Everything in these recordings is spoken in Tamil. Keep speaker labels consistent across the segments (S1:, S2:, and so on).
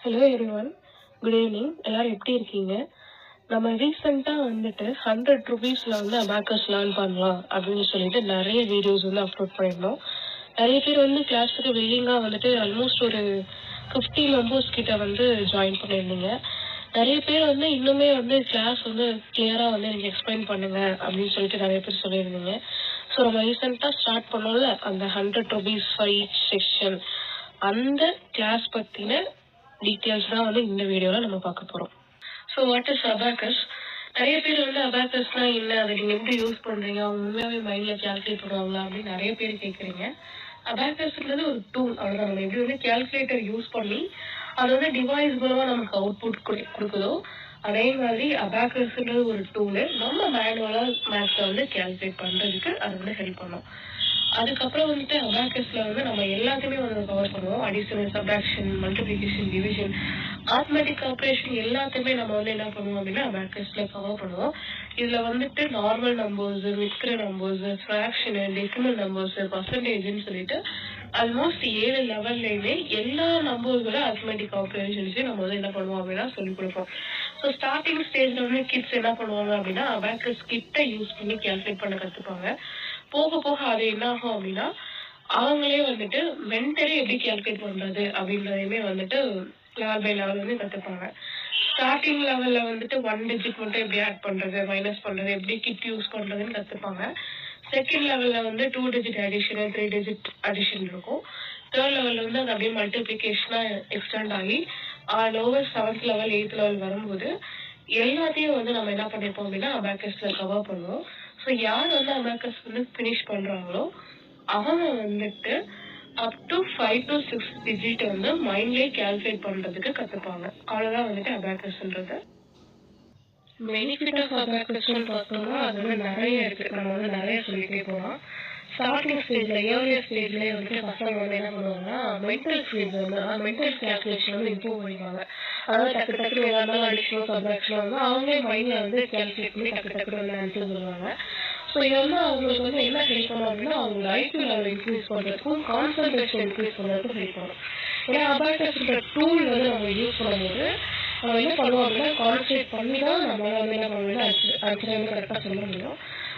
S1: Hello everyone, good evening. எல்லாரும் எப்படி இருக்கீங்க? நம்ம ரீசெண்டாக வந்துட்டு 100 ருபீஸில் வந்து அபாக்கஸ் லேர்ன் பண்ணலாம் அப்படின்னு சொல்லிட்டு நிறைய வீடியோஸ் வந்து அப்லோட் பண்ணியிருந்தோம். நிறைய பேர் வந்து கிளாஸுக்கு வெயிலிங்காக வந்துட்டு ஆல்மோஸ்ட் ஒரு 50 மெம்பர்ஸ் கிட்ட வந்து ஜாயின் பண்ணியிருந்தீங்க. நிறைய பேர் வந்து இன்னுமே வந்து கிளாஸ் வந்து கிளியராக வந்து எனக்கு எக்ஸ்பிளைன் பண்ணுங்க அப்படின்னு சொல்லிட்டு நிறைய பேர் சொல்லியிருந்தீங்க. ஸோ நம்ம ரீசெண்டாக ஸ்டார்ட் பண்ணோம்ல அந்த 100 ருபீஸ் ஃபார் ஈச் செக்ஷன், அந்த கிளாஸ் பற்றின டீட்டெயில்ஸ் தான் வந்து இந்த வீடியோவில் நம்ம பார்க்க போகிறோம். So what is abacus? நிறைய பேர் வந்து அபாக்கஸ்னா என்ன, அதை நீங்கள் எப்படி யூஸ் பண்ணுறீங்க, அவங்க உண்மையாகவே மைண்டில் கேல்குலேட் பண்ணுவாங்களா அப்படின்னு நிறைய பேர் கேட்குறீங்க. அபாக்கஸ்ன்றது ஒரு டூல், அவ்வளோதான். நம்ம எப்படி வந்து கேல்குலேட்டர் யூஸ் பண்ணி அது வந்து டிவைஸ் மூலமாக நமக்கு அவுட்புட் கொடுக்குதோ, அதே மாதிரி அபாக்கஸ்ன்றது ஒரு டூலு. நம்ம மேனுவலாக மேத்ஸை வந்து கேல்குலேட் பண்ணுறதுக்கு அது வந்து ஹெல்ப் பண்ணும். அதுக்கப்புறம் வந்துட்டு அபாக்கஸ்ல வந்து நம்ம எல்லாத்தையுமே வந்து கவர் பண்ணுவோம். Additional, subtraction, multiplication, division, arithmetic operation எல்லாத்தையுமே நம்ம வந்து என்ன பண்ணுவோம் அப்படின்னா அபாக்கஸ்ல கவர் பண்ணுவோம். இதுல வந்துட்டு normal numbers, mixed numbers, fraction, decimal numbers, பர்சன்டேஜ்னு சொல்லிட்டு ஆல்மோஸ்ட் 7 லெவல்லையுமே எல்லா நம்பர்ஸோட ஆர்த்மெட்டிக் ஆப்ரேஷன்ஸையும் நம்ம வந்து என்ன பண்ணுவோம் அப்படின்னா சொல்லிக் கொடுப்போம். ஸோ ஸ்டார்டிங் ஸ்டேஜ்ல வந்து கிட்ஸ் என்ன பண்ணுவாங்க அப்படின்னா அபாக்கஸ் கிட்டை யூஸ் பண்ணி கேல்குலேட் பண்ண கற்றுப்பாங்க. போக போக அது என்ன ஆகும் அப்படின்னா அவங்களே வந்துட்டு மென்டலி எப்படி கேல்குலேட் பண்றது அப்படின்றதையுமே வந்துட்டு லெவல் பை லெவல் வந்து கற்றுப்பாங்க. ஸ்டார்டிங் லெவல்ல வந்துட்டு 1 டிஜிட் மட்டும் எப்படி ஆட் பண்றது, மைனஸ் பண்றது, எப்படி கிட் யூஸ் பண்றதுன்னு கற்றுப்பாங்க. செகண்ட் லெவல்ல வந்து 2 டிஜிட் அடிஷன், 3 டிஜிட் அடிஷன் இருக்கும். தேர்ட் லெவல்ல வந்து அது அப்படியே மல்டிப்ளிகேஷனா எக்ஸ்டெண்ட் ஆகி lower 7th level 8th level வரும்போது எல்லாத்தையும் வந்து நம்ம என்ன பண்ணிருப்போம் அப்படின்னா அபாக்கஸ்ல கவர் பண்ணுவோம். ஸோ யார் வந்து அபாக்கஸ் வந்து ஃபினிஷ் பண்றாங்களோ அவங்க வந்துட்டு அப் டு 5 to 6 டிஜிட் வந்து மைண்ட்லேயே கேல்குலேட் பண்றதுக்கு கத்துப்பாங்க. அவ்வளவுதான் வந்துட்டு அபாக்கஸ்ன்றது. பெனிஃபிட் ஆஃப் அபாக்கஸ்ன்னு பார்த்தோம்னா அது வந்து நிறைய இருக்கு. நம்ம வந்து நிறைய சொல்லிட்டே போகலாம். ஸ்டார்டிங் ஸ்டேஜ்ல, ஏர்லியர் ஸ்டேஜ்லயே வந்துட்டு பசங்க வந்து என்ன பண்ணுவாங்கன்னா மென்டல் ஸ்டேஜ் வந்து மென்டல் கேல்குலேஷன் வந்து இம்ப்ரூவ் பண்ணிப்பாங்க. அதாவது டக்கு டக்குனு எதாவது அடிஷனோ சப்ட்ராக்ஷனோ வந்து அவங்களே மைண்ட்ல வந்து கேல்குலேட் பண்ணி டக்கு டக்குனு வந்து ஆன்சர் சொல்லுவாங்க. ஸோ இது வந்து அவங்களுக்கு வந்து என்ன ஹெல்ப் பண்ணும் அப்படின்னா அவங்களோட ஐக்யூ லெவல் இன்க்ரீஸ் பண்ணுறதுக்கும் கான்சன்ட்ரேஷன் இன்க்ரீஸ் பண்ணுறதுக்கும் ஹெல்ப் பண்ணும். ஏன்னா அபாக்கஸ்ன்ற டூல் வந்து நம்ம யூஸ் பண்ணும்போது நம்ம என்ன பண்ணுவோம் அப்படின்னா கான்சன்ட்ரேட் பண்ணி தான் நம்மளால வந்து என்ன பண்ணுவோம்னா ஆன்சரை வந்து கரெக்டாக சொல்ல முடியும்.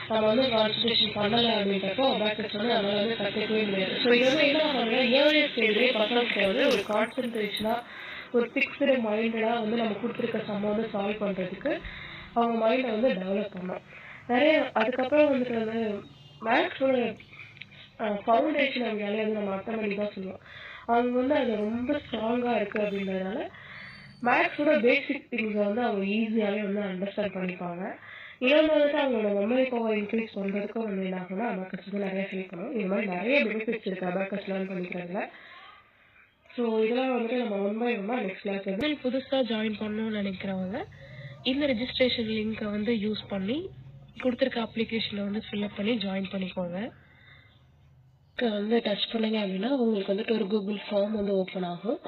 S1: நம்ம வந்து கான்சன்ட்ரேஷன் பண்ணலை அப்படின்றப்போ அபாக்கஸ் வந்து நம்மளால வந்து கற்றுக்கவே முடியாது. ஸோ இது வந்து என்ன பண்ணுறோம்னா ஏர்லியர் ஸ்டேஜ்லேயே பசங்களுக்கு வந்து ஒரு கான்சன்ட்ரேஷனாக ஒரு ஃபிக்ஸ்டு மைண்டடாக வந்து நம்ம கொடுத்துருக்க சம்ம வந்து சால்வ் பண்ணுறதுக்கு அவங்க மைண்டை வந்து டெவலப் பண்ணோம். நிறைய அதுக்கப்புறம் வந்துட்டு வந்து மேக்ஸோட ஃபவுண்டேஷன் அவங்க வேலையை வந்து நம்ம அர்த்தமணி தான் சொல்லுவோம். அவங்க வந்து அது ரொம்ப ஸ்ட்ராங்காக இருக்குது அப்படின்றதுனால மேக்ஸோட பேசிக் திங்ஸை வந்து அவங்க ஈஸியாகவே வந்து அண்டர்ஸ்டாண்ட் பண்ணிப்பாங்க. இன்னொன்று வந்துட்டு அவங்களோட மெமரி பவர் இன்க்ரீஸ் பண்ணுறதுக்கும் வந்து என்ன ஆகும்னா அபாக்கஸ் வந்து நிறைய ஹெல்ப் பண்ணும். இது மாதிரி நிறைய பெனிஃபிட்ஸ் இருக்குது அபாக்கஸ் லேர்ன் பண்ணிக்கிறதுல. ஸோ இதெல்லாம் வந்துட்டு நம்ம ஒன் பை ஒன்னா நெக்ஸ்ட் கிளாஸ் வந்து புதுசாக ஜாயின் பண்ணணும்னு நினைக்கிறவங்க இந்த ரெஜிஸ்ட்ரேஷன் லிங்கை வந்து யூஸ் பண்ணி கொடுத்துருக்க அப்ளிகேஷனை வந்து ஃபில்அப் பண்ணி ஜாயின் பண்ணிக்கோங்க. வந்து டச் பண்ணுங்க அப்படின்னா உங்களுக்கு வந்துட்டு ஒரு கூகுள் ஃபார்ம் வந்து ஓப்பன் ஆகும்.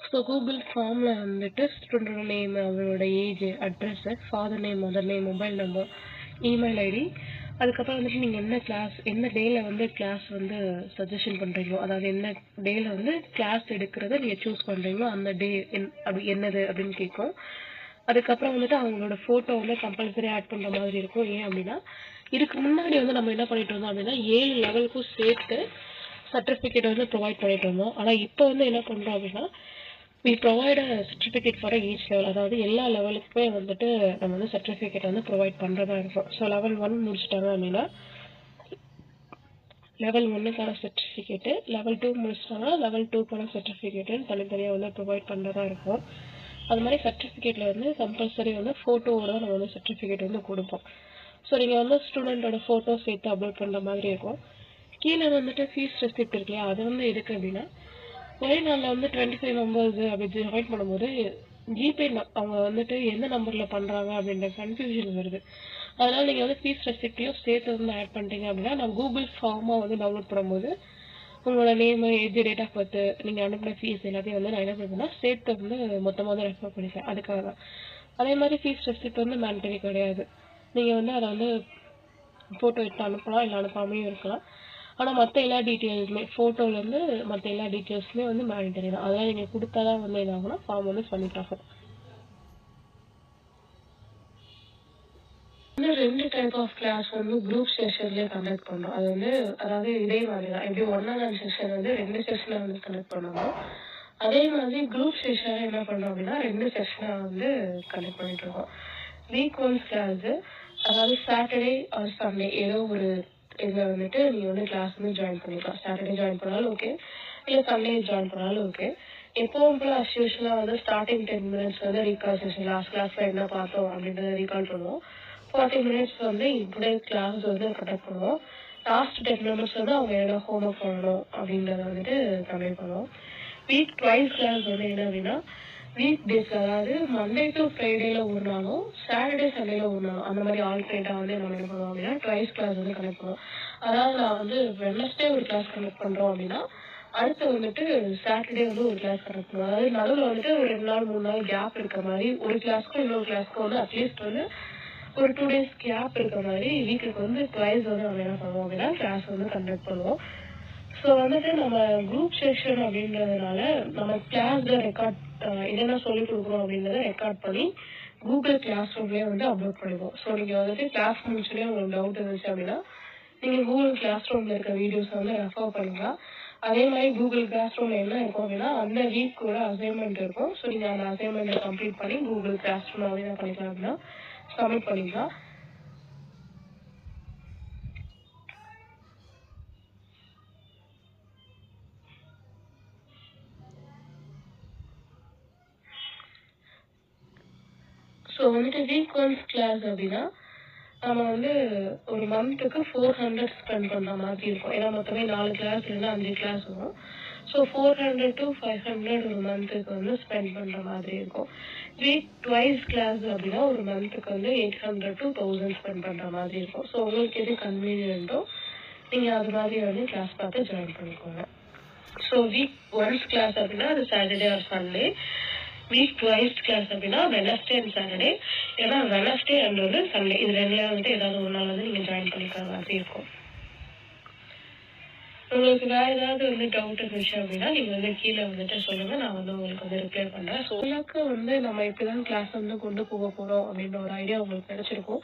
S1: ஸோ கூகுள் ஃபார்மில் வந்துட்டு ஸ்டூடெண்டோட நேம், அவங்களோட age, address, father name, mother name, mobile number, email ID, அதுக்கப்புறம் வந்துட்டு நீங்கள் என்ன கிளாஸ், என்ன டேயில் வந்து கிளாஸ் வந்து சஜஷன் பண்ணுறீங்களோ, அதாவது என்ன டேயில் வந்து கிளாஸ் எடுக்கிறத நீங்கள் சூஸ் பண்ணுறீங்களோ அந்த டே அப்படி என்னது அப்படின்னு கேட்கும். அதுக்கப்புறம் வந்துட்டு அவங்களோட ஃபோட்டோ வந்து கம்பல்சரி ஆட் பண்ணுற மாதிரி இருக்கும். ஏன் அப்படின்னா இதுக்கு முன்னாடி வந்து நம்ம என்ன பண்ணிட்டு இருந்தோம் அப்படின்னா 7 லெவலுக்கும் சேர்த்து சர்டிஃபிகேட் வந்து ப்ரொவைட் பண்ணிட்டு இருந்தோம். ஆனால் இப்போ வந்து என்ன பண்ணுறோம் அப்படின்னா we provide a certificate for each level. அதாவது எல்லா லெவலுக்குமே வந்துட்டு நம்ம வந்து சர்டிஃபிகேட் வந்து ப்ரொவைட் பண்ணுறதா இருக்கும். ஸோ லெவல் 1 முடிச்சிட்டாங்க அப்படின்னா லெவல் 1க்கான சர்டிஃபிகேட்டு, லெவல் 2 முடிச்சிட்டாங்கன்னா லெவல் 2க்கான சர்டிஃபிகேட்டுன்னு தனித்தனியாக வந்து ப்ரொவைட் பண்ணுறதா இருக்கும். அது மாதிரி சர்டிஃபிகேட்டில் வந்து கம்பல்சரி வந்து ஃபோட்டோவோட நம்ம வந்து சர்டிஃபிகேட் வந்து கொடுப்போம். ஸோ நீங்கள் வந்து ஸ்டூடெண்ட்டோட ஃபோட்டோ சேர்த்து அப்லோட் பண்ணுற மாதிரி இருக்கும். கீழே வந்துட்டு ஃபீஸ் ரெசிப்ட் இருக்கு இல்லையா, அது வந்து எதுக்கு அப்படின்னா ஒரே நாளில் வந்து 25 மெம்பர்ஸ் அப்படி ஜாயின் பண்ணும்போது ஜிபே அவங்க வந்துட்டு எந்த நம்பரில் பண்ணுறாங்க அப்படின்ற கன்ஃபியூஷன் வருது. அதனால் நீங்கள் வந்து ஃபீஸ் ரெசிப்டையும் சேர்த்து வந்து ஆட் பண்ணிட்டீங்க அப்படின்னா நான் கூகுள் ஃபார்மாக வந்து டவுன்லோட் பண்ணும்போது உங்களோட name, age, date of birth, நீங்கள் அனுப்பின ஃபீஸ் எல்லாத்தையும் வந்து நான் என்ன பண்ணுவேன்னா சேர்த்து வந்து மொத்தமாக வந்து ரெஃபர் பண்ணிப்பேன். அதுக்காக தான். அதே மாதிரி ஃபீஸ் ரெசிப்ட் வந்து மேண்டரி கிடையாது. நீங்கள் வந்து அதை வந்து ஃபோட்டோ எடுத்து அனுப்பலாம், இல்லை அனுப்பாமையும் இருக்கலாம். ஆனால் மற்ற எல்லா டீட்டெயிலுமே ஃபோட்டோலேருந்து மற்ற எல்லா டீட்டெயில்ஸுமே வந்து மேண்டரி தான். அதெல்லாம் நீங்கள் கொடுத்தா தான் வந்து என்ன ஆகும்னா ஃபார்ம் வந்து சப்மிட் ஆகும். இன்னும் 2 டைப் ஆஃப் கிளாஸ் வந்து குரூப் செஷன்லேயே கண்டக்ட் பண்ணோம். அது வந்து அதாவது இதே மாதிரி தான். எப்படி 1-on-1 செஷன் வந்து 2 செஷனாக வந்து கண்டக்ட் பண்ணணும். அதே மாதிரி குரூப் செஷனாக என்ன பண்ணோம் அப்படின்னா 2 செஷனாக வந்து கண்டக்ட் பண்ணிட்டு இருக்கோம். வீக் ஒன்ஸ் கிளாஸு, அதாவது சாட்டர்டே ஆர் சண்டே ஏதோ ஒரு இதில் வந்துட்டு நீங்கள் வந்து கிளாஸ் வந்து ஜாயின் பண்ணிக்கலாம். சாட்டர்டே ஜாயின் பண்ணாலும் ஓகே, இல்லை சண்டே ஜாயின் பண்ணாலும் ஓகே. எப்பவும் போல அஸ்யூஷுவலாக வந்து ஸ்டார்டிங் 10 minutes வந்து ரீகால் செஷன், லாஸ்ட் கிளாஸில் என்ன பார்த்தோம் அப்படின்றத ரீகால் பண்ணுவோம். 40 minutes வந்து டுடே கிளாஸ் வந்து கண்டக்ட் பண்ணுவோம். லாஸ்ட் 10 minutes வந்து அவங்க என்ன ஹோம்ஒர்க் பண்ணணும் அப்படின்றத வந்துட்டு கன்வே பண்ணுவோம். வீக் ட்வைஸ் கிளாஸ் வந்து என்ன அப்படின்னா வீக் டேஸ், அதாவது மண்டே டு ஃப்ரைடேல ஒரு நாளும் சாட்டர்டே சண்டேல ஒரு நாளும் அந்த மாதிரி ஆல்டர்னேட்டாக வந்து நம்ம என்ன பண்ணுவோம் அப்படின்னா ட்வைஸ் கிளாஸ் வந்து கனெக்ட் பண்ணுவோம். அதாவது நான் வந்து வெட்னஸ்டே ஒரு கிளாஸ் கனெக்ட் பண்ணுறோம் அப்படின்னா அடுத்து வந்துட்டு சாட்டர்டே வந்து ஒரு கிளாஸ் கனெக்ட் பண்ணுவோம். அதாவது நடுவில் வந்துட்டு ஒரு 2 நாள் 3 நாள் கேப் இருக்க மாதிரி ஒரு கிளாஸ்க்கும் இன்னொரு கிளாஸ்க்கும் வந்து அட்லீஸ்ட் வந்து ஒரு 2 days கேப் இருக்க மாதிரி வீக்குக்கு வந்து ட்வைஸ் வந்து நம்ம என்ன பண்ணுவோம் அப்படின்னா கிளாஸ் வந்து கண்டக்ட் பண்ணுவோம். ஸோ வந்துட்டு நம்ம குரூப் செஷன் அப்படின்றதுனால நம்ம கிளாஸ்ல ரெக்கார்ட் என்னென்ன சொல்லிக் கொடுக்குறோம் அப்படின்றத ரெக்கார்ட் பண்ணி கூகுள் கிளாஸ் ரூம்லேயே வந்து அப்லோட் பண்ணிடுவோம். ஸோ நீங்கள் வந்துட்டு கிளாஸ் முடிச்சுலேயே உங்களுக்கு டவுட் இருந்துச்சு அப்படின்னா நீங்கள் கூகுள் கிளாஸ் ரூமில் இருக்க வீடியோஸை வந்து ரெஃபர் பண்ணிக்கலாம். அதே மாதிரி கூகுள் கிளாஸ் ரூமில் என்ன இருக்கும் அப்படின்னா அந்த வீக்கோட அசைன்மெண்ட் இருக்கும். ஸோ நீங்கள் அந்த அசைன்மெண்ட்டை கம்ப்ளீட் பண்ணி கூகுள் கிளாஸ் ரூமில் வந்து என்ன பண்ணிக்கலாம் அப்படின்னா சப்மிட் பண்ணிக்கலாம். ஸோ வந்துட்டு வீக் ஒன்ஸ் கிளாஸ் அப்படின்னா நம்ம வந்து ஒரு மந்த்துக்கு 400 ஸ்பெண்ட் பண்ணுற மாதிரி இருக்கும். ஏன்னா மொத்தமே 4 கிளாஸ் இல்லைன்னா 5 கிளாஸ் வரும். ஸோ 400 to 500 ஒரு மந்த்துக்கு வந்து ஸ்பெண்ட் பண்ணுற மாதிரி இருக்கும். வீக் ட்வைஸ் கிளாஸ் அப்படின்னா ஒரு மந்த்துக்கு வந்து 800 to 1000 ஸ்பெண்ட் பண்ணுற மாதிரி இருக்கும். ஸோ உங்களுக்கு எது கன்வீனியன்ட்டோ நீங்கள் அது மாதிரி வந்து கிளாஸ் பார்த்து ஜாயின் பண்ணிக்கோங்க. ஸோ வீக் ஒன்ஸ் கிளாஸ் அப்படின்னா அது Saturday or Sunday. Week twice class அப்படின்னா வெனஸ்டே அண்ட் சாட்டர்டே, ஏன்னா வெனஸ்டே அண்ட் வந்து சண்டே இது ரெண்டுல வந்துட்டு ஏதாவது ஒரு நாள் வந்து நீங்கள் ஜாயின் பண்ணிக்கிற மாதிரி இருக்கும். உங்களுக்கு வேறு ஏதாவது வந்து டவுட் இருந்துச்சு அப்படின்னா நீங்கள் வந்து கீழே வந்துட்டு சொல்லுங்கள், நான் வந்து உங்களுக்கு வந்து ரிப்ளை பண்ணுறேன். ஸோ உங்களுக்கு வந்து நம்ம எப்படி தான் கிளாஸ் வந்து கொண்டு போக போகிறோம் அப்படின்ற ஒரு ஐடியா உங்களுக்கு கிடைச்சிருக்கும்.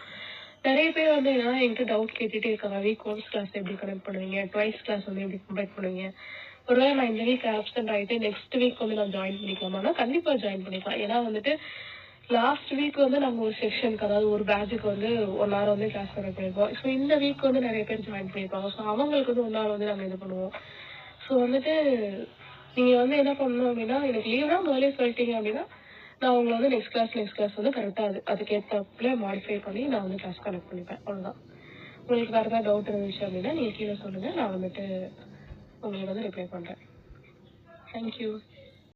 S1: நிறைய பேர் வந்து என்னன்னா என்கிட்ட டவுட் கேட்டுகிட்டே இருக்காங்க, வீக் ஒன்ஸ் கிளாஸ் எப்படி கனெக்ட் பண்ணுவீங்க, ட்வைஸ் கிளாஸ் வந்து எப்படி கம்பேக்ட் பண்ணுவீங்க, ஒருவேளை நான் இந்த வீக் ஆப்சென்ட் ஆகிட்டு நெக்ஸ்ட் வீக் வந்து நான் ஜாயின் பண்ணிக்கலாமா? கண்டிப்பாக ஜாயின் பண்ணிக்கலாம். ஏன்னா வந்துட்டு லாஸ்ட் வீக் வந்து நம்ம ஒரு செக்ஷனுக்கு, அதாவது ஒரு பேட்சுக்கு வந்து 1 hour வந்து கிளாஸ் கனெக்ட் பண்ணியிருப்போம். ஸோ இந்த வீக் வந்து நிறைய பேர் ஜாயின் பண்ணியிருப்பாங்க. ஸோ அவங்களுக்கு வந்து 1 hour வந்து நம்ம இது பண்ணுவோம். ஸோ வந்துட்டு நீங்கள் வந்து என்ன பண்ணணும் அப்படின்னா எனக்கு லீவ்னா முதலே சொல்லிட்டீங்க அப்படின்னா நான் உங்களை வந்து நெக்ஸ்ட் கிளாஸ் வந்து கரெக்டாக அதுக்கேற்றாப்புல மாடிஃபை பண்ணி நான் வந்து கிளாஸ் கனெக்ட் பண்ணிப்பேன். அவ்வளோதான். உங்களுக்கு வேறு ஏதாவது டவுட் இருந்துச்சு அப்படின்னா நீங்கள் கீழே சொல்லுங்கள், நான் வந்துட்டு உங்களுக்கு வந்து ரிப்ளை பண்ணுறேன். தேங்க்யூ.